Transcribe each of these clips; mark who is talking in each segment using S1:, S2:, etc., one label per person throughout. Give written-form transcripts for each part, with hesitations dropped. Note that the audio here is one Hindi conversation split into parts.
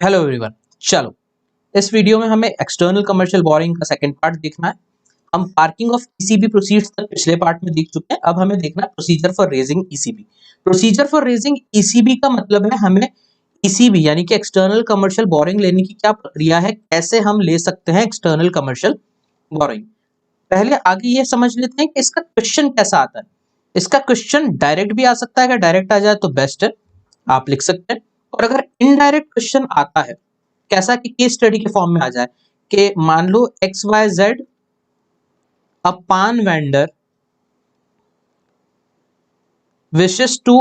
S1: Hello everyone. चलो, इस वीडियो में हमें एक्सटर्नल कमर्शियल बोरिंग का सेकंड पार्ट देखना है। हम पार्किंग ऑफ ईसीबी प्रोसीड्स तक पिछले पार्ट में देख चुके हैं। अब हमें देखना है procedure for raising ECB. Procedure for raising ECB का मतलब है हमें ईसीबी यानी कि एक्सटर्नल कमर्शियल बोरिंग लेने की क्या प्रक्रिया है, कैसे हम ले सकते हैं एक्सटर्नल कमर्शियल बोरिंग। पहले आगे ये समझ लेते हैं कि इसका क्वेश्चन कैसा आता है। इसका क्वेश्चन डायरेक्ट भी आ सकता है, अगर डायरेक्ट आ जाए तो बेस्ट है, आप लिख सकते हैं। और अगर इनडायरेक्ट क्वेश्चन आता है कैसा कि केस स्टडी के फॉर्म में आ जाए कि मान लो X Y Z a paan vendor wishes to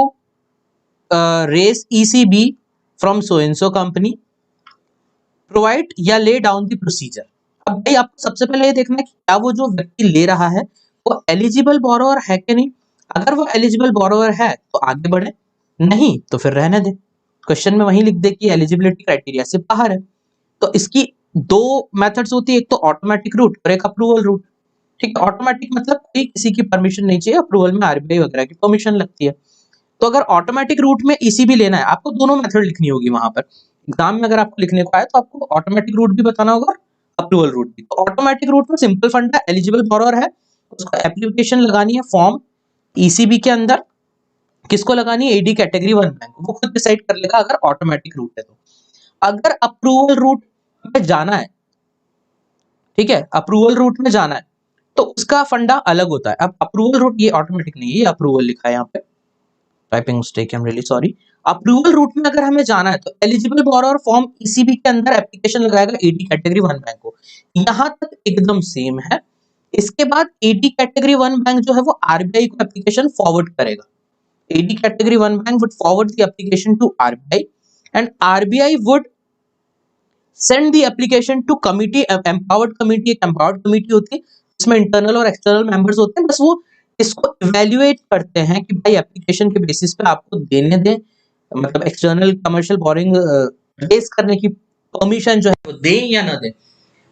S1: raise ECB from so and so company, provide या ले डाउन द प्रोसीजर। अब भाई आपको सबसे पहले ये देखना है कि क्या वो जो व्यक्ति ले रहा है वो एलिजिबल बोरोवर है कि नहीं। अगर वो एलिजिबल बोरोवर है तो आगे बढ़े, नहीं तो फिर रहने दे। क्वेश्चन में वही लिख दे कि एलिजिबिलिटी क्राइटेरिया से बाहर है। तो इसकी दो मेथड्स होती है, एक तो ऑटोमेटिक रूट और एक अप्रूवल रूट। ठीक है, ऑटोमेटिक मतलब कोई किसी की परमिशन नहीं चाहिए, अप्रूवल में आरबीआई वगैरह की परमिशन लगती है। तो अगर ऑटोमेटिक रूट में ईसीबी लेना है, आपको दोनों मेथड लिखनी होगी वहां पर एग्जाम में। अगर आपको लिखने को आए तो आपको ऑटोमेटिक रूट भी बताना होगा, अप्रूवल रूट भी। तो ऑटोमेटिक रूट में सिंपल फंडा, एलिजिबल बोरोवर है, उसको एप्लीकेशन लगानी है फॉर्म ईसीबी के अंदर। किसको लगानी है? एडी कैटेगरी 1 बैंक, वो खुद डिसाइड कर लेगा अगर ऑटोमेटिक रूट है तो। अगर अप्रूवल रूट में जाना है, ठीक है, अप्रूवल रूट में जाना है तो उसका फंडा अलग होता है। अब अप्रूवल रूट, ये ऑटोमेटिक नहीं है, ये अप्रूवल लिखा है यहाँ पे, typing mistake, I am really sorry. Approval route में अगर हमें जाना है तो एलिजिबल बोरोवर फॉर्म ईसीबी के अंदर एप्लीकेशन लगाएगा एडी कैटेगरी 1 बैंक को। यहां तक एकदम सेम है। इसके बाद एडी कैटेगरी 1 बैंक जो है वो आरबीआई को एप्लीकेशन फॉरवर्ड करेगा। AD category 1 bank would forward the application to RBI and RBI would send the application to committee, empowered committee. एक एम्पावर्ड कमिटी होती है, इसमें इंटरनल और एक्सटर्नल मेंबर्स होते हैं। बस वो इसको इवैल्यूएट करते हैं कि भाई एप्लीकेशन के बेसिस पे आपको देने दें, मतलब एक्सटर्नल कमर्शियल बोरिंग रेज करने की परमिशन जो है वो दें या ना दें।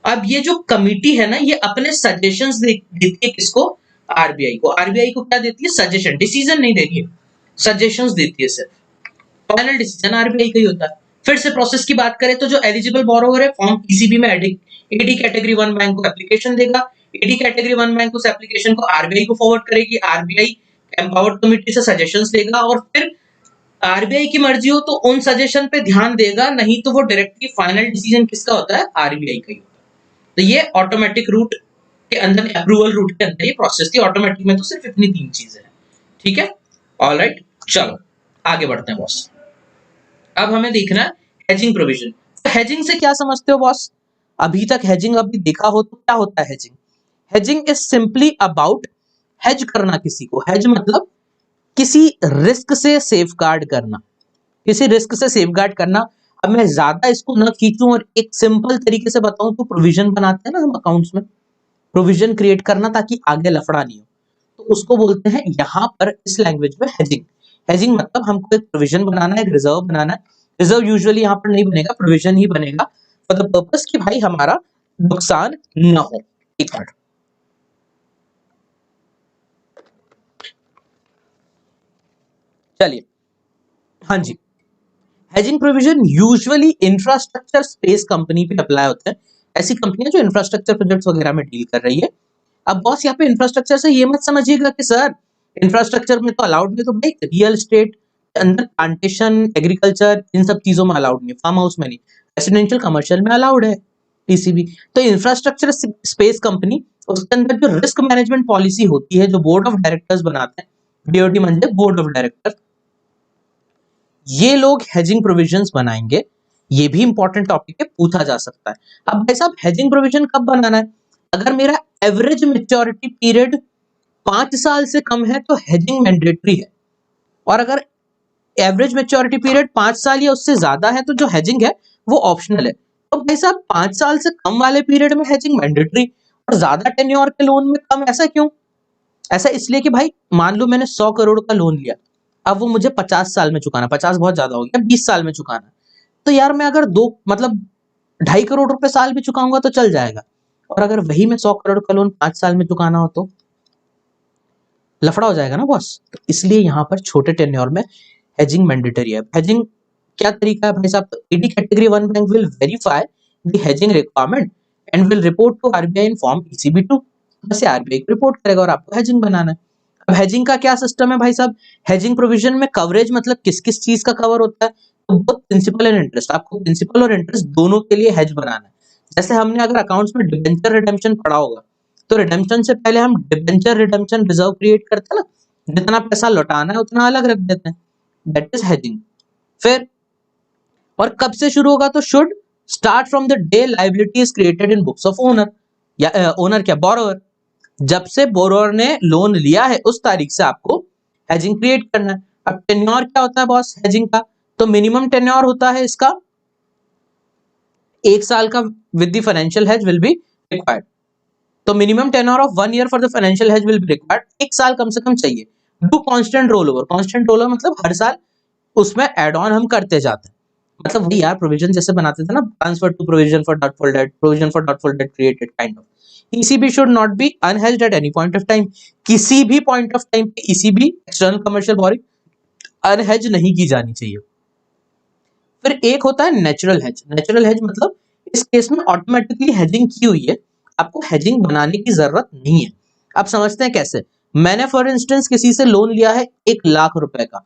S1: अब ये जो कमिटी है ना, ये अपने सजेशंस देती है किसको? आरबीआई को। आरबीआई को क्या देती है? सजेशन, डिसीजन नहीं देती है, सजेशंस देती है सिर्फ। फाइनल डिसीजन आरबीआई का ही होता है। फिर से प्रोसेस की बात करें तो जो एलिजिबल बोरोवर है फॉर्म ईसीबी में एडी कैटेगरी 1 बैंक को एप्लीकेशन देगा। एडी कैटेगरी 1 बैंक उस एप्लीकेशन को आरबीआई को फॉरवर्ड करेगी। आरबीआई एम्पावर्ड कमिटी से सजेशंस लेगा और फिर आरबीआई की मर्जी हो तो उन सजेशन पे ध्यान देगा, नहीं तो वो डायरेक्टली फाइनल डिसीजन किसका होता है? आरबीआई का ही होता है। तो ये ऑटोमेटिक रूट के अंदर, अप्रूवल रूट के अंदर ये प्रोसेस थी। ऑटोमेटिक में तो सिर्फ इतनी तीन चीजें हैं। ठीक है, ऑलराइट, चलो आगे बढ़ते हैं बॉस। अब हमें देखना है हेजिंग प्रोविजन। तो हेजिंग से क्या समझते हो बॉस? अभी तक हेजिंग अभी देखा हो तो क्या होता है hedging? Hedging is simply about hedge करना किसी को। हेज मतलब किसी रिस्क से सेफगार्ड करना, किसी रिस्क से सेफगार्ड करना। अब मैं ज्यादा इसको न खींचूं और एक सिंपल तरीके से बताऊं तो प्रोविजन बनाते हैं ना हम अकाउंट्स में, प्रोविजन क्रिएट करना ताकि आगे लफड़ा नहीं हो, तो उसको बोलते हैं यहाँ पर इस लैंग्वेज में हेजिंग। हेजिंग मतलब हमको एक प्रोविजन बनाना है, एक रिजर्व बनाना है। रिजर्व यूजुअली यहाँ पर नहीं बनेगा, प्रोविजन ही बनेगा फॉर द पर्पस कि भाई हमारा नुकसान ना हो। एक मिनट, चलिए, हाँ जी। Hedging provision usually infrastructure space company पे अप्लाई होते हैं। ऐसी कंपनियां जो इंफ्रास्ट्रक्चर प्रोजेक्ट्स वगैरह में डील कर रही है। अब बॉस यहाँ पे इंफ्रास्ट्रक्चर से ये मत समझिएगा कि सर इंफ्रास्ट्रक्चर में तो अलाउड नहीं, तो भाई रियल एस्टेट के अंदर प्लांटेशन, एग्रीकल्चर, इन सब चीजों में अलाउड नहीं, फार्म हाउस में नहीं, रेसिडेंशियल कमर्शियल में अलाउड है टीसीबी। तो इंफ्रास्ट्रक्चर स्पेस कंपनी, उसके अंदर जो रिस्क मैनेजमेंट पॉलिसी होती है, जो बोर्ड ऑफ डायरेक्टर्स बनाते हैं, बीओडी म्हणजे बोर्ड ऑफ डायरेक्टर्स, ये लोग हेजिंग प्रोविजंस बनाएंगे। ये भी इंपॉर्टेंट टॉपिक है, पूछा जा सकता है। अब भाई साहब हेजिंग प्रोविजन कब बनाना है? अगर मेरा एवरेज मेच्योरिटी पीरियड 5 साल से कम है तो हेजिंग मैंडेटरी है, और अगर एवरेज मेच्योरिटी पीरियड 5 साल या उससे ज्यादा है तो जो हेजिंग है वो ऑप्शनल है। तो भाई साहब 5 साल से कम वाले पीरियड में हेजिंग मैंडेटरी और ज्यादा टेन्योर के लोन में कम, ऐसा क्यों? ऐसा इसलिए कि भाई मान लो मैंने 100 करोड़ का लोन लिया, अब वो मुझे 50 साल में चुकाना, 50 बहुत ज्यादा हो गया, 20 साल में चुकाना। तो यार मैं अगर दो मतलब 2.5 करोड़ रुपए साल भी चुकाऊंगा तो चल जाएगा, और अगर वही मैं 100 करोड़ का लोन 5 साल में चुकाना हो तो लफड़ा हो जाएगा ना बॉस। तो इसलिए यहाँ पर छोटे टेन्योर में हेजिंग मैंडेटरी है। हेजिंग क्या तरीका है भाई साहब? तो AD category 1 bank will verify the hedging requirement and will report to RBI in form ECB2। वैसे आरबीआई को रिपोर्ट करेगा और आपको हेजिंग बनाना है। अब हेजिंग का क्या सिस्टम है भाई साहब? हेजिंग प्रोविजन में कवरेज मतलब किस किस चीज का कवर होता है? तो बोथ प्रिंसिपल एंड इंटरेस्ट, आपको प्रिंसिपल और इंटरेस्ट दोनों के लिए हेज बनाना है। जैसे हमने अगर अकाउंट्स में डिबेंचर रिडेम्पशन पढ़ा होगा, तो रिडेम्पशन से पहले हम डिबेंचर रिडेम्पशन रिजर्व क्रिएट करते हैं ना, जितना पैसा लौटाना है उतना अलग रख देते हैं, दैट इज हेजिंग। फिर और कब से शुरू होगा? तो should start from the day liability is created in books of owner, या ओनर क्या, बोरोवर। जब से बोरोवर ने लोन लिया है उस तारीख से आपको हेजिंग क्रिएट करना है। अब टेन्योर क्या होता है बॉस हेजिंग का? तो मिनिमम टेन्योर होता है इसका 1 साल का, with the financial hedge will be required. तो minimum tenure of 1 year for the financial hedge will be required, 1 साल कम से कम चाहिए। Do constant roll over, constant roll over मतलब हर साल उसमें एड ऑन हम करते जाते हैं। मतलब वही यार प्रोविजन जैसे बनाते थे ना, transfer to provision for doubtful debt, provision for doubtful debt created kind of. ECB should not be unhedged at any point of time, किसी भी पॉइंट ऑफ टाइम पे ECB external commercial borrowing unhedge नहीं की जानी चाहिए। फिर एक होता है नेचुरल हेज। नेचुरल हेज मतलब इस केस में ऑटोमेटिकली हेजिंग की हुई है, आपको हेजिंग बनाने की जरूरत नहीं है। अब समझते हैं कैसे। मैंने फॉर इंस्टेंस किसी से लोन लिया है 1 लाख रुपए का,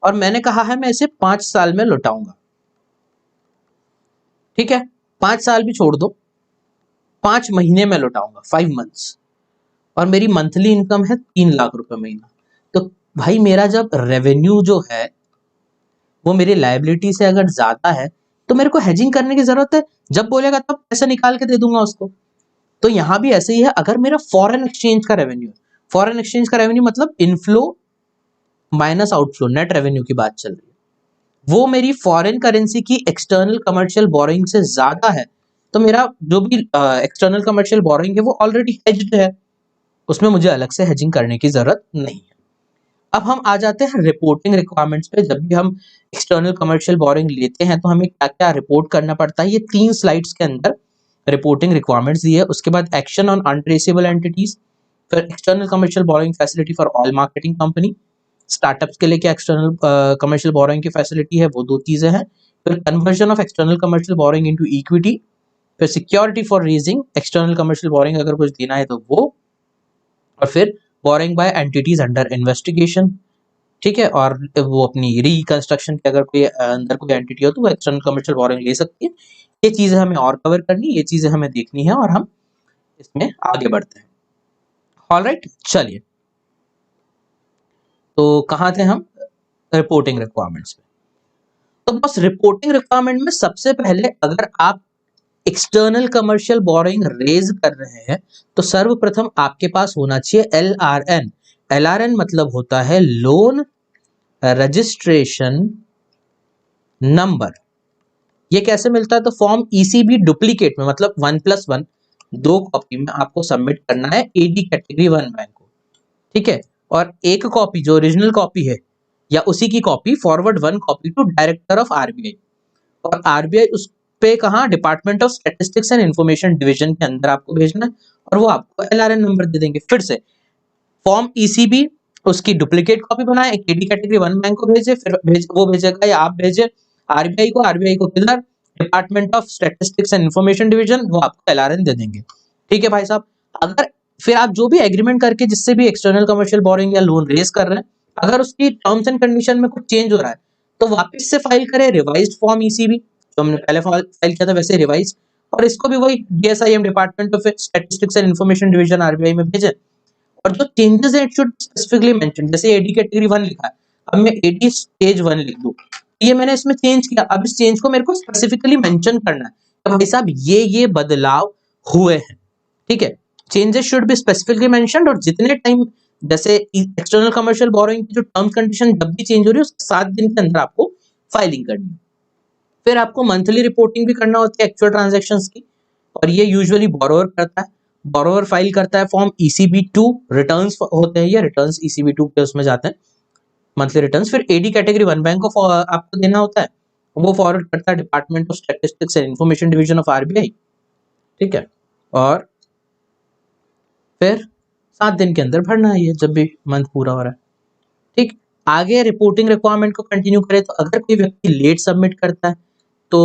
S1: और मैंने कहा है मैं इसे 5 साल में लौटाऊंगा। ठीक है, 5 साल भी छोड़ दो, 5 महीने में लौटाऊंगा, 5 मंथ्स, और मेरी मंथली इनकम है 3 लाख रुपए महीना। तो भाई मेरा जब रेवेन्यू जो है वो मेरी लायबिलिटी से अगर ज्यादा है, तो मेरे को हेजिंग करने की जरूरत है, जब बोलेगा तब पैसा निकाल के दे दूंगा उसको। तो यहां भी ऐसे ही है, अगर मेरा फॉरेन एक्सचेंज का रेवेन्यू, फॉरेन एक्सचेंज का रेवेन्यू मतलब inflow minus outflow, net revenue की बात चल रही है, वो मेरी फॉरेन करेंसी की एक्सटर्नल कमर्शियल बोरोइंग से ज्यादा है, तो मेरा जो भी एक्सटर्नल कमर्शियल बोरोइंग है वो ऑलरेडी हेज्ड है, उसमें मुझे अलग से हेजिंग करने की जरूरत नहीं है। अब हम आ जाते हैं रिपोर्टिंग रिक्वायरमेंट्स पे। जब भी हम एक्सटर्नल कमर्शियल बोरोइंग लेते हैं तो हमें क्या क्या रिपोर्ट करना पड़ता है, ये 3 स्लाइड्स के अंदर रिपोर्टिंग रिक्वायरमेंट्स दी है। उसके बाद एक्शन ऑन अनट्रेसेबल एंटिटीज, फिर external commercial borrowing facility for all marketing company, startups के लिए क्या एक्सटर्नल कमर्शियल बोरोइंग की फैसिलिटी है, वो 2 चीजें हैं। फिर conversion of external commercial borrowing into equity, फिर security for raising external commercial borrowing अगर कुछ देना है तो वो, और फिर borrowing by entities under investigation. ठीक है, और वो अपनी रिकंस्ट्रक्शन के अगर कोई अंदर कोई एंटिटी हो तो वो एक्सटर्नल कमर्शियल बोरोइंग ले सकती है। ये चीजें हमें और कवर करनी, ये चीजें हमें देखनी है, और हम इसमें आगे बढ़ते हैं। ऑलराइट, चलिए, तो कहाँ थे हम? रिपोर्टिंग रिक्वायरमेंट्स पे। तो बस रिपोर्टिंग रिक्वायरमेंट में सबसे पहले अगर आप एक्सटर्नल कमर्शियल बोरोइंग रेज कर रहे हैं तो सर्वप्रथम आपके पास होना चाहिए LRN। LRN मतलब होता है लोन रजिस्ट्रेशन नंबर। ये कैसे मिलता है? तो फॉर्म ECB डुप्लीकेट में, मतलब 1+1, 2 कॉपी में आपको सबमिट करना है AD कैटेगरी 1 बैंक को। ठीक है, और एक कॉपी जो ओरिजिनल कॉपी है या उसी की copy forward 1 copy to director of RBI, और RBI उस पे कहा department of statistics and information division के अंदर आपको भेजना है, और वो आपको LRN नंबर दे देंगे। फिर से फॉर्म ECB उसकी डुप्लीकेट कॉपी बनाए, एक AD कैटेगरी 1 बैंक को भेजे, फिर वो भेजेगा या आप भेजे RBI को, RBI को किधर, department of statistics and information division, वो आपको LRN दे देंगे। ठीक है भाई साहब, अगर फिर आप जो भी एग्रीमेंट करके जिससे भी एक्सटर्नल कमर्शियल बोरोइंग या लोन रेज कर रहे हैं, अगर उसकी टर्म्स एंड कंडीशन में कुछ चेंज हो रहा है तो वापस से फाइल करें रिवाइज्ड फॉर्म ECB, जो हमने पहले फाइल किया था वैसे रिवाइज, और इसको भी वही DSIM department of statistics and information division RBI में भेजें। और जो चेंजेस है इट शुड स्पेसिफिकली मेंशन, जैसे AD कैटेगरी 1 लिखा है, अब मैं AD स्टेज 1 लिख दूं, ये मैंने इसमें चेंज किया, अब इस चेंज को मेरे को स्पेसिफिकली मेंशन करना है तो भाई साहब ये बदलाव हुए हैं। ठीक है, changes should be specifically mentioned, और जितने टाइम, जैसे एक्सटर्नल कमर्शियल बोरोइंग की जो टर्म्स कंडीशन जब भी चेंज हो रही है उसके 7 दिन के अंदर आपको फाइलिंग करनी है। फिर आपको मंथली रिपोर्टिंग भी करना होती है एक्चुअल ट्रांजैक्शंस की, और ये यूजुअली बोरोवर करता है। बोरोवर फाइल करता है फॉर्म ECB2, रिटर्न्स होते हैं, ये रिटर्न्स ECB2 के उसमें जाते हैं, मंथली रिटर्न्स। फिर AD कैटेगरी 1 बैंक को आपको देना होता है, वो फॉरवर्ड करता है department of statistics and information division of RBI। ठीक है, और फिर 7 दिन के अंदर भरना है ये, जब भी मंथ पूरा हो रहा है। ठीक, आगे रिपोर्टिंग रिक्वायरमेंट को कंटिन्यू करें तो अगर कोई व्यक्ति लेट सबमिट करता है तो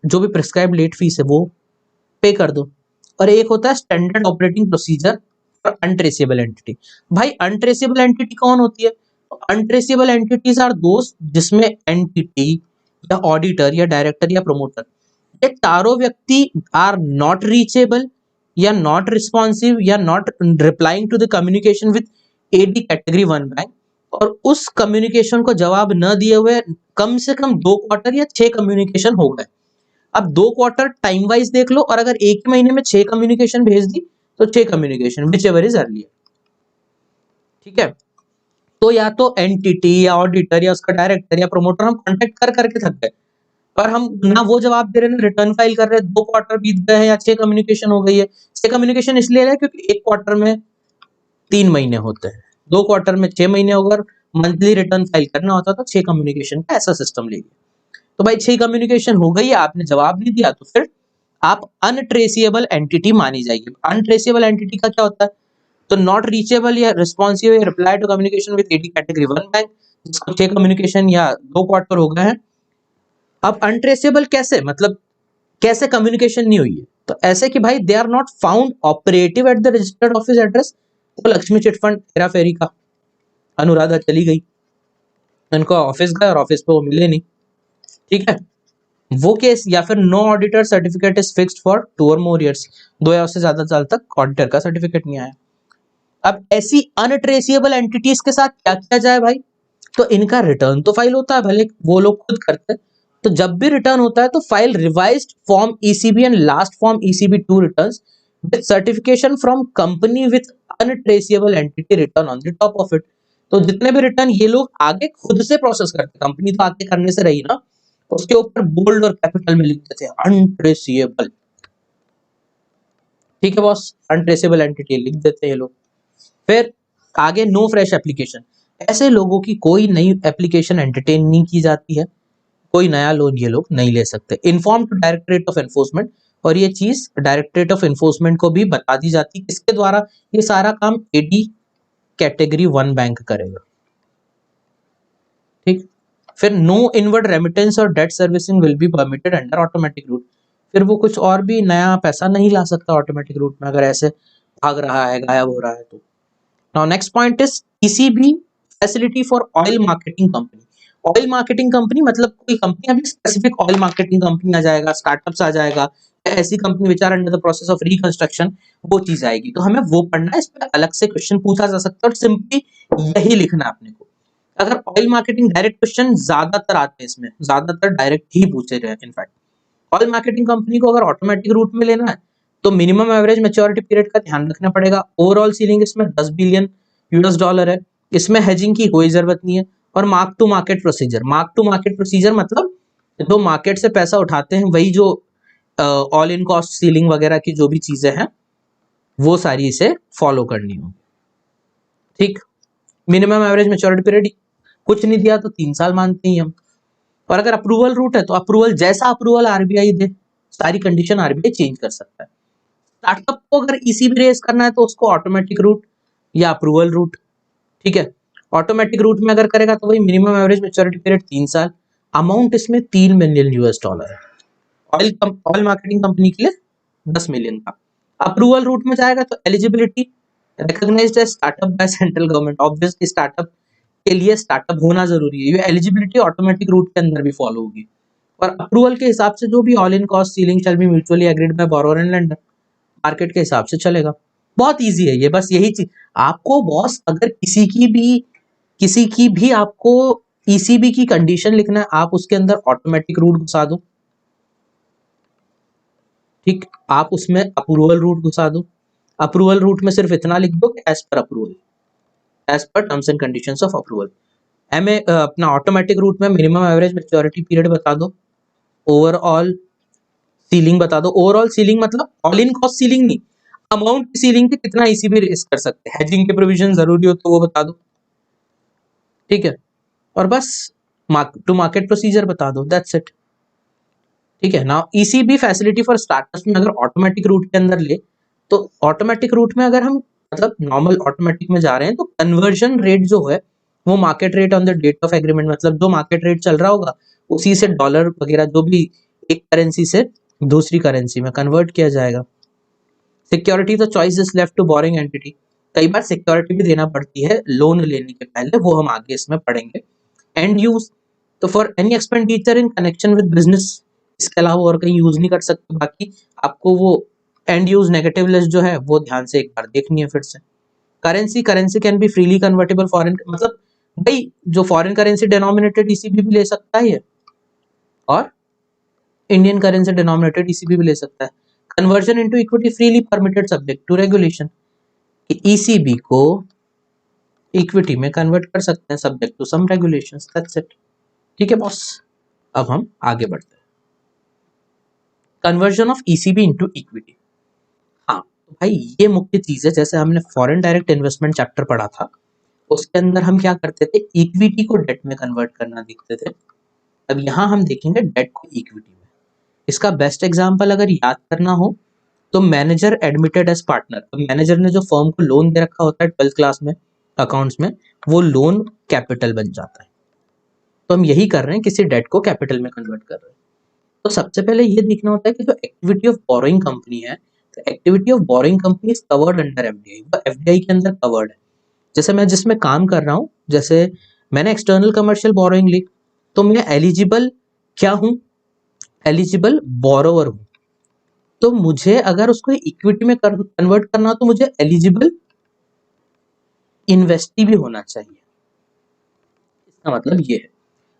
S1: जो भी प्रिस्क्राइब लेट फीस है वो पे कर दो। और एक होता है standard operating procedure for untraceable entity. भाई अनट्रेसेबल एंटिटी कौन होती है? अनट्रेसेबल एंटिटीज आर दोस्त जिसमें एंटिटी या ऑडिटर या डायरेक्टर या प्रमोटर ये चारों व्यक्ति आर नॉट रीचेबल या नॉट रिस्पॉन्सिव या not replying to the communication with AD category 1 bank, और उस कम्युनिकेशन को जवाब न दिए हुए कम से कम 2 क्वार्टर या 6 कम्युनिकेशन हो गए। अब 2 क्वार्टर टाइम वाइज देख लो, और अगर एक ही महीने में 6 कम्युनिकेशन भेज दी तो 6 communication which ever is earlier. ठीक है, तो या तो एंटिटी या ऑडिटर या उसका डायरेक्टर या प्रोमोटर हम कांटेक्ट कर करके थक गए, पर हम ना वो जवाब दे रहे हैं, रिटर्न फाइल कर रहे हैं, 2 क्वार्टर बीत गए हैं या 6 कम्युनिकेशन हो गई है। 6 कम्युनिकेशन इसलिए है क्योंकि एक क्वार्टर में 3 महीने होते हैं, 2 क्वार्टर में 6 महीने अगर मंथली रिटर्न फाइल करना होता तो 6 कम्युनिकेशन का ऐसा सिस्टम ले लिया। तो भाई 6 कम्युनिकेशन हो गई है, आपने जवाब नहीं दिया तो फिर आप अनट्रेसेबल एंटिटी मानी जाएगी। अनट्रेसेबल एंटिटी का क्या होता है? तो नॉट रीचेबल या रिस्पॉन्सिव या reply to communication with AD category 1 bank, जिसको 6 कम्युनिकेशन या 2 क्वार्टर हो गए हैं। अब अनट्रेसेबल कैसे, मतलब कैसे कम्युनिकेशन नहीं हुई है? तो ऐसे कि भाई they are not found operative at the registered office address. तो लक्ष्मी चिटफंड हेरा फेरी का अनुराधा चली गई, उनका ऑफिस गए और ऑफिस पे वो मिले नहीं। ठीक है, वो केस, या फिर no auditor certificate is fixed for 2 और मोर ईयर्स, 2 या उससे ज्यादा साल तक ऑडिटर का सर्टिफिकेट नहीं आया। अब ऐसी अनट्रेसेबल एंटिटीज के साथ क्या किया जाए भाई? तो इनका रिटर्न तो फाइल होता है, भले वो लोग खुद करते हैं, तो जब भी रिटर्न होता है तो file revised form ECB and last form ECB 2 returns with certification from company with untraceable entity return on the top of it. तो जितने भी रिटर्न ये लोग आगे खुद से प्रोसेस करते, कंपनी तो आगे करने से रही ना, उसके ऊपर बोल्ड और कैपिटल में लिखते थे अनट्रेसेबल। ठीक है बॉस, अनट्रेसेबल एंटिटी लिख देते हैं ये लोग। फिर आगे नो फ्रेश एप्लीकेशन, ऐसे लोगों की कोई नई एप्लीकेशन एंटरटेन नहीं की जाती है, कोई नया लोन ये लोग नहीं ले सकते। Inform to directorate of enforcement, और ये चीज डायरेक्टरेट ऑफ एनफोर्समेंट को भी बता दी जाती है, किसके द्वारा? ये सारा काम एडी कैटेगरी 1 बैंक करेगा। ठीक, फिर नो इनवर्ड रेमिटेंस और debt servicing will be permitted under automatic route. फिर वो कुछ और भी नया पैसा नहीं ला सकता ऑटोमेटिक रूट में, अगर ऐसे भाग रहा है, गायब हो रहा है तो। Now next point is ECB facility for oil marketing company. Oil marketing company मतलब कोई कंपनी, अभी स्पेसिफिक ऑयल मार्केटिंग कंपनी आ जाएगा, स्टार्टअप्स आ जाएगा, ऐसी company which are under the process of reconstruction, वो चीज आएगी। तो हमें वो पढ़ना है, इस पर अलग से क्वेश्चन पूछा जा सकता है और सिंपली यही लिखना है अपने को। अगर ऑयल मार्केटिंग डायरेक्ट क्वेश्चन ज्यादातर आते हैं, इसमें ज्यादातर डायरेक्ट ही पूछे रहे हैं। इनफैक्ट ऑयल मार्केटिंग कंपनी को अगर ऑटोमेटिक रूट में लेना है तो मिनिमम एवरेज मैच्योरिटी पीरियड का ध्यान रखना पड़ेगा। ओवरऑल सीलिंग इसमें 10 बिलियन यूएस डॉलर है, इसमें हेजिंग की कोई जरूरत नहीं है। और mark to market procedure, mark to market procedure मतलब जो मार्केट से पैसा उठाते हैं वही जो ऑल इन कॉस्ट सीलिंग वगैरह की जो भी चीजें हैं वो सारी इसे फॉलो करनी हो। ठीक, मिनिमम एवरेज मैच्योरिटी पीरियड कुछ नहीं दिया तो 3 साल मानते ही हम। और अगर अप्रूवल रूट है तो अप्रूवल जैसा अप्रूवल आरबीआई दे, सारी कंडीशन आरबीआई चेंज कर सकता है। स्टार्टअप को अगर ईसीबी रेज करना है तो उसको ऑटोमेटिक रूट या अप्रूवल रूट। ठीक है, ऑटोमेटिक रूट में अगर करेगा तो वही मिनिमम एवरेज मैच्योरिटी पीरियड 3 साल, अमाउंट इसमें 3 मिलियन यूएस डॉलर है। ऑयल मार्केटिंग कंपनी के लिए 10 मिलियन का। अप्रूवल रूट में जाएगा तो eligibility recognised as startup by central government, obviously startup के लिए स्टार्टअप होना जरूरी है, ये एलिजिबिलिटी ऑटोमेटिक रूट के अंदर भी फॉलो होगी। और अप्रूवल के हिसाब से जो भी all in cost ceiling shall be mutually agreed by borrower and lender, market के हिसाब से चलेगा। बहुत इजी है ये, बस यही चीज आपको बॉस, अगर किसी की भी आपको ईसीबी की कंडीशन लिखना है, आप उसके अंदर ऑटोमेटिक रूट घुसा दो। ठीक, आप उसमें अप्रूवल रूट घुसा दो। अप्रूवल रूट में सिर्फ इतना लिख दो कि as per approval, as per terms and conditions of approval. अपना ऑटोमेटिक रूट में मिनिमम एवरेज मैच्योरिटी पीरियड बता दो, ओवरऑल सीलिंग बता दो। ओवरऑल सीलिंग मतलब ऑल इन कॉस्ट सीलिंग नहीं, अमाउंट की सीलिंग पे कितना ईसीबी रेस कर सकते हैं, हेजिंग के प्रोविजन जरूरी हो तो वो बता दो। ठीक है, और बस टू मार्केट प्रोसीजर बता दो, दैट्स इट। ठीक है ना, ईसीबी फैसिलिटी फॉर स्टार्टअप्स में अगर ऑटोमेटिक रूट के अंदर ले तो ऑटोमेटिक रूट में अगर हम मतलब नॉर्मल ऑटोमेटिक में जा रहे हैं तो कन्वर्जन रेट जो है वो market rate on the date of agreement, मतलब जो मार्केट रेट चल रहा होगा उसी से डॉलर वगैरह जो भी एक करेंसी से दूसरी करेंसी में कन्वर्ट किया जाएगा। Security the choice is left to borrowing entity, कई बार सिक्योरिटी भी देना पड़ती है लोन लेने के पहले, वो हम आगे इसमें पढ़ेंगे। एंड यूज, तो for any expenditure in connection with business, इसके अलावा और कहीं यूज नहीं कर सकते। बाकी आपको वो एंड यूज नेगेटिव लिस्ट जो है वो ध्यान से एक बार देखनी है फिर से। Currency, currency can be freely convertible foreign, मतलब भाई जो फॉरेन करेंसी डिनोमिनेटेड ईसीबी भी ले सकता है ये, और इंडियन करेंसी डिनोमिनेटेड ईसीबी भी ले सकता है। Conversion into equity freely permitted subject to regulation, कि ईसीबी को इक्विटी में कन्वर्ट कर सकते हैं subject to some regulations, that's it. ठीक है बॉस, अब हम आगे बढ़ते हैं। Conversion of ECB into equity, हाँ तो भाई ये मुख्य चीज है। जैसे हमने फॉरेन डायरेक्ट इन्वेस्टमेंट चैप्टर पढ़ा था, उसके अंदर हम क्या करते थे, इक्विटी को डेट में कन्वर्ट करना देखते थे। अब यहाँ हम देखेंगे डेट को इक्विटी में। इसका बेस्ट एग्जांपल अगर याद करना हो तो मैनेजर एडमिटेड एज पार्टनर। अब मैनेजर ने जो फर्म को लोन दे रखा होता है 12th क्लास में अकाउंट्स में, वो लोन कैपिटल बन जाता है। तो हम यही कर रहे हैं, किसी डेट को कैपिटल में कन्वर्ट कर रहे हैं। तो सबसे पहले ये देखना होता है कि जो एक्टिविटी ऑफ बोरोइंग कंपनी है, तो activity of borrowing company is covered under FDI, वो एफडीआई के अंदर कवर्ड है। जैसे मैं जिसमें काम कर रहा हूँ, जैसे मैंने एक्सटर्नल कमर्शियल बोरोइंग ली, तो मैं एलिजिबल क्या हूँ, एलिजिबल बोरोवर हूँ। तो मुझे अगर उसको इक्विटी में कन्वर्ट करना हो तो मुझे एलिजिबल इन्वेस्टी भी होना चाहिए, इसका मतलब ये है।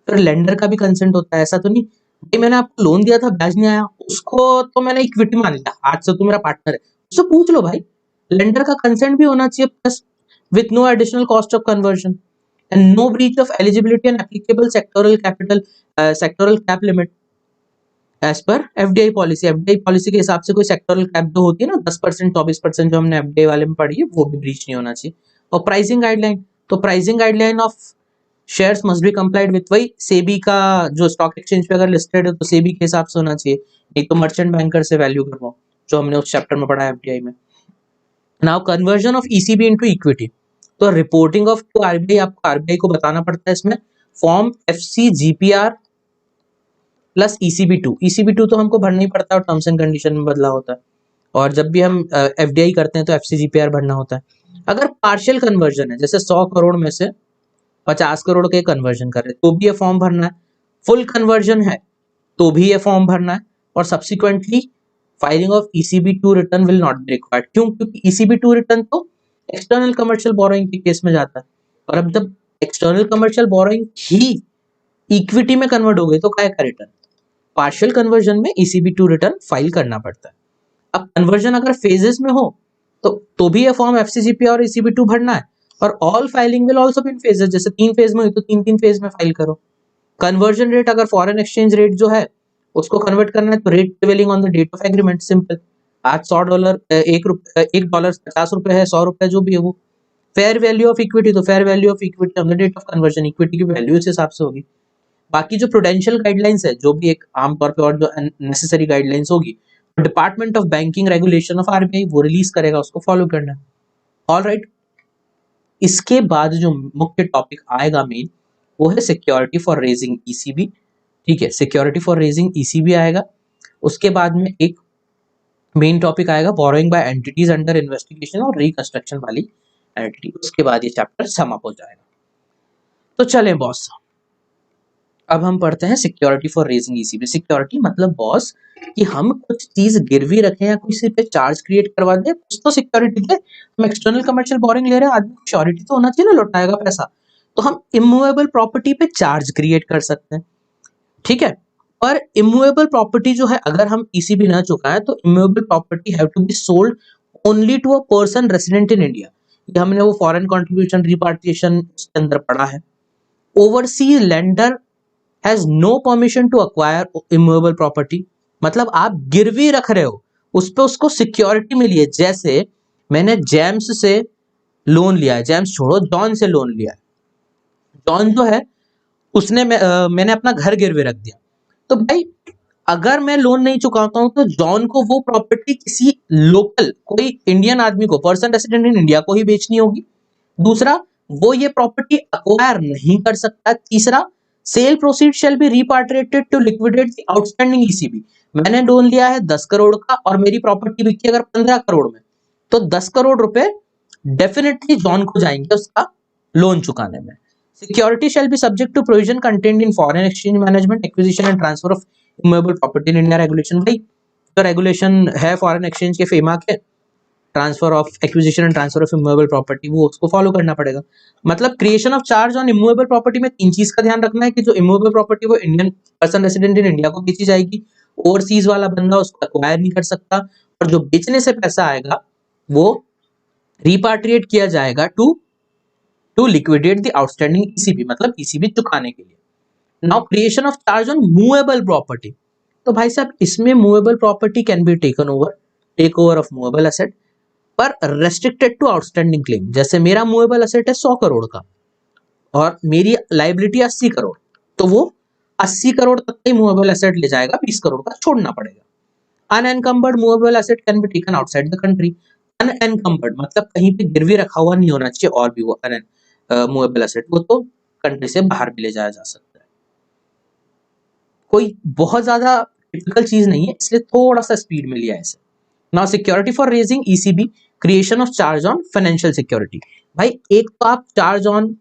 S1: फिर लेंडर का भी कंसेंट होता है, ऐसा तो नहीं भाई मैंने आपको लोन दिया था ब्याज नहीं आया, उसको तो मैंने इक्विटी मान लिया, आज से तू मेरा पार्टनर है, उससे पूछ लो भाई। लेंडर का कंसेंट भी होना चाहिए, plus with no additional cost of conversion and no breach of eligibility and applicable sectoral capital sectoral cap limit as per FDI policy. FDI policy के हिसाब से कोई सेक्टोरल कैप जो होती है ना 10% 24% जो हमने एफडीआई वाले में पढ़ी है, वो भी ब्रीच नहीं होना चाहिए। और प्राइसिंग गाइडलाइन, तो pricing guideline of shares must be complied with, वही सेबी का जो स्टॉक एक्सचेंज पे अगर लिस्टेड है तो सेबी के हिसाब से होना चाहिए, नहीं तो मर्चेंट बैंकर से वैल्यू करवाओ, जो हमने उस चैप्टर में पढ़ा है एफडीआई में। Now conversion of ECB into equity, तो रिपोर्टिंग ऑफ टू आरबीआई, आपको आरबीआई को बताना पड़ता है इसमें फॉर्म एफसीजीपीआर प्लस ईसीबी 2। ईसीबी 2 तो हमको भरना ही पड़ता है और टर्म्स एंड कंडीशन में बदला होता है, और जब भी हम एफडीआई करते हैं तो एफसीजीपीआर भरना होता है। अगर पार्शियल कन्वर्जन है, जैसे 100 करोड़ में से 50 करोड़ के कन्वर्जन कर रहे तो भी ये फॉर्म भरना है। फुल कन्वर्जन है तो भी ये फॉर्म भरना है, और subsequently filing of ECB 2 return will not be required. क्यों? क्योंकि ईसीबी 2 रिटर्न तो एक्सटर्नल कमर्शियल बोरोइंग के केस में जाता है, और अब जब एक्सटर्नल कमर्शियल बोरोइंग ही इक्विटी में कन्वर्ट हो गई तो क्या का रिटर्न, पार्शियल कन्वर्जन में ईसीबी 2 रिटर्न फाइल करना पड़ता है। अब कन्वर्जन अगर फेजेस में हो तो भी ये फॉर्म एफसीजीपी और ईसीबी 2 भरना है, और all filing will also be in phases, जैसे 3 फेज में हुई तो 3 फेज में फाइल करो। कन्वर्जन रेट, अगर फॉरेन एक्सचेंज रेट जो है उसको कन्वर्ट करना है तो rate prevailing on the date of agreement, simple. आज $100 $1 ₹50 है, $100 जो भी है वो। फेयर वैल्यू ऑफ इक्विटी, तो fair value of equity on the date of conversion, equity की वैल्यू इस हिसाब से होगी। बाकी जो प्रूडेंशियल गाइडलाइंस है, जो भी एक आमतौर पे और जो नेसेसरी गाइडलाइंस होगी, department of banking regulation of RBI वो रिलीज करेगा, उसको फॉलो करना है। ऑलराइट, इसके बाद जो मुख्य टॉपिक आएगा मेन, वो है सिक्योरिटी फॉर रेजिंग ईसीबी। ठीक है, सिक्योरिटी फॉर रेजिंग ईसीबी आएगा। उसके बाद में एक मेन टॉपिक आएगा borrowing by entities under investigation और रिकंस्ट्रक्शन वाली एंटिटी। उसके बाद ये चैप्टर समाप्त हो जाएगा। तो चलें बॉस, अब हम पढ़ते हैं security for raising ECB. Security मतलब बॉस कि हम कुछ चीज गिरवी रखें या किसी पे चार्ज क्रिएट करवा दें, कुछ तो सिक्योरिटी है। हम एक्सटर्नल कमर्शियल बोरिंग ले रहे हैं, आदमी को श्योरिटी तो होना चाहिए ना, लौटाएगा पैसा। तो हम इमूवेबल प्रॉपर्टी पे चार्ज क्रिएट कर सकते हैं, ठीक है। पर इमूवेबल प्रॉपर्टी जो है, अगर हम ईसीबी ना चुकाएं तो immovable property have to be sold only to a person resident in India. ये हमने वो फॉरेन कंट्रीब्यूशन रिपार्टीशन के अंदर पढ़ा है। Overseas lender has no permission to acquire immovable property, मतलब आप गिरवी रख रहे हो उस पे, उसको सिक्योरिटी मिली है। जैसे मैंने जेम्स से लोन लिया है, जेम्स छोड़ो जॉन से लोन लिया है। जॉन जो है उसने मैंने अपना घर गिरवी रख दिया, तो भाई अगर मैं लोन नहीं चुकाता हूं तो जॉन को वो प्रॉपर्टी किसी लोकल कोई इंडियन आदमी को, पर्सन रेसिडेंट इन इंडिया को ही बेचनी होगी। दूसरा, वो ये प्रॉपर्टी अक्वायर नहीं कर सकता। तीसरा, sale proceed shall be repatriated to liquidate the outstanding ECB. मैंने लोन लिया है 10 करोड़ का और मेरी प्रॉपर्टी बिकी अगर 15 करोड़ में, तो 10 करोड़ रुपए डेफिनेटली जॉन को जाएंगे उसका लोन चुकाने में। Security shall be subject to provision contained in foreign exchange management acquisition and transfer of immovable property in India regulation. भाई जो रेगुलेशन है फॉरेन एक्सचेंज के फेमा के, transfer of acquisition and transfer of immovable property, वो उसको फॉलो करना पड़ेगा। मतलब creation of charge on immovable property में 3 चीज का ध्यान रखना है कि जो इमूवेबल प्रॉपर्टी वो Indian person resident in India को बेची जाएगी, ओवरसीज वाला बंदा उसको एक्वायर नहीं कर सकता, और जो बेचने से पैसा आएगा वो रिपाट्रिएट किया जाएगा to liquidate the outstanding ECB, मतलब ईसीबी चुकाने के लिए। Now creation of charge on movable property, तो भाई साहब इसमें movable property can be taken over, take over of movable asset, पर रेस्ट्रिक्टेड टू आउटस्टैंडिंग क्लेम। जैसे मेरा मूवेबल एसेट है 100 करोड़ का और मेरी लाइबिलिटी 80 करोड़, तो वो 80 करोड़ तक ही मूवेबल एसेट ले जाएगा, 20 करोड़ का छोड़ना पड़ेगा। Unencumbered movable asset can be taken outside the country. Unencumbered मतलब कहीं पे गिरवी रखा हुआ नहीं होना चाहिए, और भी वो मूवेबल एसेट वो तो कंट्री से बाहर भी ले जाया जा सकता है। कोई बहुत ज्यादा टिपिकल चीज नहीं है, इसलिए थोड़ा सा स्पीड में लिया है इसे। Now security for raising ECB, creation of charge on financial security. भाई एक तो आप चार्ज ऑन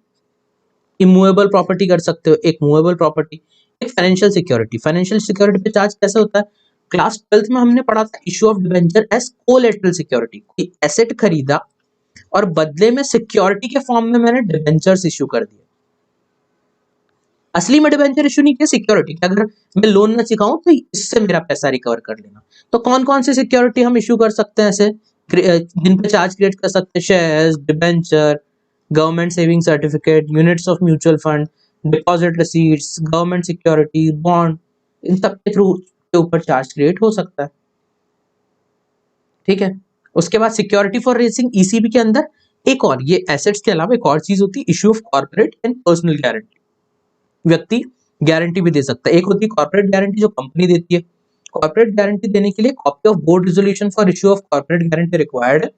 S1: इमूवेबल प्रॉपर्टी कर सकते हो, एक मूवेबल प्रॉपर्टी, एक फाइनेंशियल सिक्योरिटी। फाइनेंशियल सिक्योरिटी पे चार्ज कैसे होता है? क्लास 12th में हमने पढ़ा था, issue of debenture as collateral security. कोई एसेट खरीदा और बदले में सिक्योरिटी के फॉर्म में मैंने डिबेंचर्स इशू कर दिए। असली में डिबेंचर इशू नहीं किया, सिक्योरिटी, अगर मैं लोन ना चुकाऊं तो इससे मेरा पैसा रिकवर कर लेना। तो कौन कौन सी सिक्योरिटी हम इशू कर सकते हैं ऐसे जिन पे चार्ज क्रिएट कर सकते हैं? Shares, debenture, government saving certificate, units of mutual fund, deposit receipts, government security, bond, इन सब के थ्रू के ऊपर चार्ज क्रिएट हो सकता है। ठीक है, उसके बाद सिक्योरिटी फॉर रेजिंग ईसीबी के अंदर एक और, ये एसेट्स के अलावा एक और चीज होती है, issue of corporate and personal guarantee. व्यक्ति गारंटी भी दे सकता है। एक होती है कॉर्पोरेट गारंटी जो कंपनी देती है। कॉर्पोरेट गारंटी देने के लिए copy of board resolution for issue of corporate guarantee required है।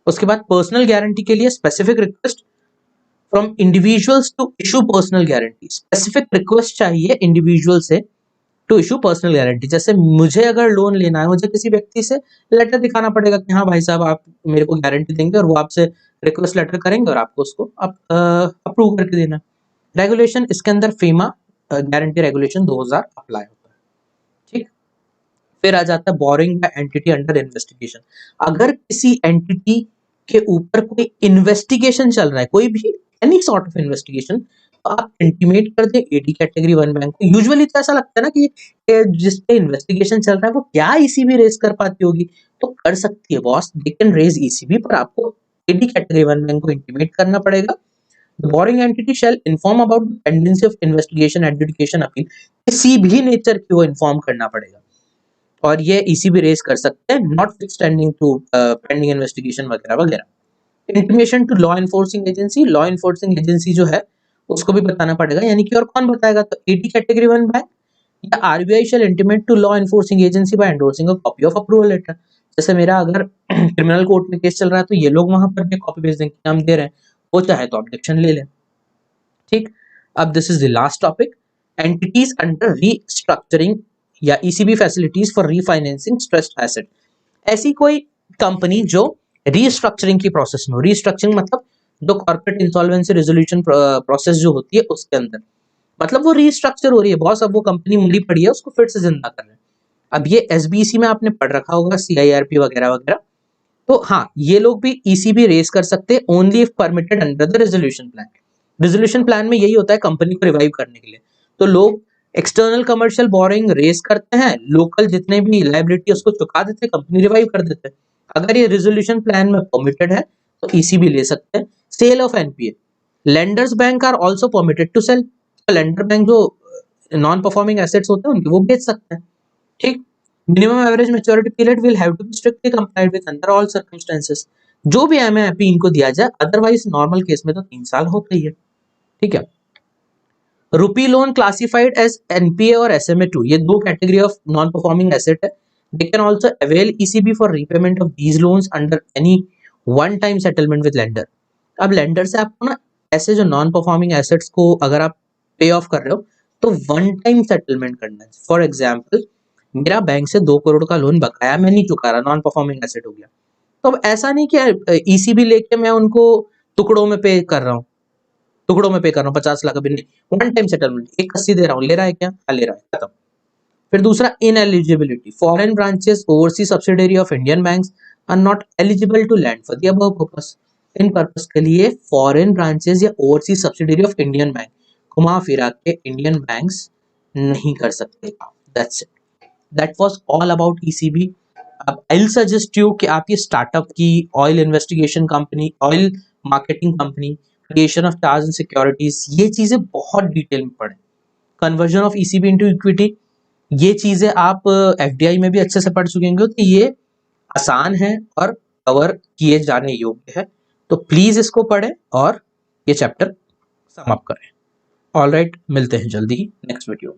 S1: उसके बाद पर्सनल गारंटी के लिए specific request from individuals to issue personal guarantee. Specific request चाहिए इंडिविजुअल से टू इशू पर्सनल गारंटी। जैसे मुझे अगर लोन लेना है, मुझे किसी व्यक्ति से लेटर दिखाना पड़ेगा कि हाँ भाई साहब आप मेरे को गारंटी देंगे, और वो आपसे रिक्वेस्ट लेटर करेंगे और आपको उसको अप्रूव करके देना। रेगुलेशन इसके अंदर फेमा गारंटी रेगुलेशन 2000 अप्लाई होता है। ठीक, फिर आ जाता है borrowing by entity under investigation. अगर किसी एंटिटी के ऊपर कोई इन्वेस्टिगेशन चल रहा है, कोई भी एनी सॉर्ट ऑफ इन्वेस्टिगेशन, तो आप इंटीमेट कर दे एडी कैटेगरी 1 बैंक को। यूजुअली तो ऐसा लगता है ना कि जिस पे इन्वेस्टिगेशन चल रहा है वो क्या ईसीबी रेज कर पाती होगी, तो कर सकती है boss, they can raise ECB, पर आपको एडी कैटेगरी 1 बैंक को इंटीमेट करना पड़ेगा। The borrowing entity shall inform about the pendency of investigation, adjudication, appeal। किसी भी नेचर की वो इन्फॉर्म करना पड़ेगा, और ये ईसीबी रेज कर सकते हैं, not extending to pending investigation वगैरह वगैरह। Intimation to law enforcing agency, law enforcing agency जो है उसको भी बताना पड़ेगा, यानी कि और कौन बताएगा? तो एडी कैटेगरी 1 बैंक या RBI shall intimate to law enforcing agency by endorsing a copy of approval letter. जैसे मेरा अगर क्रिमिनल कोर्ट में केस चल रहा है तो ये लोग वहां पर भी कॉपी भेज देंगे कि हम दे रहे हैं, वो चाहे तो ऑब्जेक्शन ले लें। ठीक, अब this is the last topic, entities under restructuring या ECB facilities for refinancing stressed asset. ऐसी कोई कंपनी जो रीस्ट्रक्चरिंग की प्रोसेस में हो, रीस्ट्रक्चरिंग मतलब जो कॉर्पोरेट इंसॉल्वेंसी रेजोल्यूशन प्रोसेस जो होती है उसके अंदर, मतलब वो रीस्ट्रक्चर हो रही है बॉस, अब वो कंपनी मरी पड़ी है, उसको फिर से जिंदा कर रहे हैं। अब ये एसबीसी में आपने पढ़ रखा होगा, सीआईआरपी वगैरह वगैरह, तो हाँ ये लोग भी ईसीबी रेज कर सकते हैं only if permitted under the resolution plan. Resolution plan में यही होता है कंपनी को रिवाइव करने के लिए, तो लोग एक्सटर्नल कमर्शियल बोरिंग रेज करते हैं, लोकल जितने भी लायबिलिटी उसको चुका देते हैं, कंपनी रिवाइव कर देते हैं। अगर ये रेजोल्यूशन प्लान में परमिटेड है तो ईसीबी ले सकते हैं। Sale of NPA, lenders bank are also permitted to sell. Lender bank जो नॉन परफॉर्मिंग एसेट्स होते हैं उनके वो बेच सकते हैं। ठीक, minimum average maturity period will have to be strictly complied with under all circumstances. जो भी एमआईपी इनको दिया जाए, अदरवाइज नॉर्मल केस में तो 3 साल होता ही है। ठीक है, rupee loan classified as NPA और SMA2, ये दो category of non performing asset है। They can also avail ECB for repayment of these loans under any one time settlement with lender. अब लेंडर से आपको ना ऐसे जो नॉन परफॉर्मिंग एसेट्स को अगर आप पे ऑफ कर रहे हो तो वन टाइम सेटलमेंट करना है। फॉर एग्जाम्पल मेरा बैंक से 2 करोड़ का लोन बकाया, मैं नहीं चुका रहा, नॉन परफॉर्मिंग एसेट हो गया। तो अब ऐसा नहीं कि ईसीबी लेके मैं उनको टुकड़ों में पे कर रहा हूँ, 50 लाख अभी नहीं, वन टाइम सेटलमेंट 180 दे रहा हूँ, ले रहा है क्या? हाँ ले रहा है, खत्म। फिर दूसरा ineligibility, foreign branches overseas subsidiary of Indian banks are not eligible to land for the above purpose. इन पर्पस के लिए फॉरेन ब्रांचेस या overseas subsidiary of Indian bank घुमा फिरा के इंडियन बैंक्स नहीं कर सकते। That's it, that was all about ECB. अब आई विल सजेस्ट यू कि आप ये स्टार्टअप की, oil investigation company, oil marketing company, creation of charge and securities, ये चीजें बहुत डिटेल में पढ़ें। Conversion of ECB into equity, ये चीजें आप एफडीआई में भी अच्छे से पढ़ चुके होंगे, तो ये आसान है और कवर किए जाने योग्य है। तो प्लीज इसको पढ़ें और ये चैप्टर समाप्त करें। ऑलराइट, मिलते हैं जल्दी ही नेक्स्ट वीडियो में।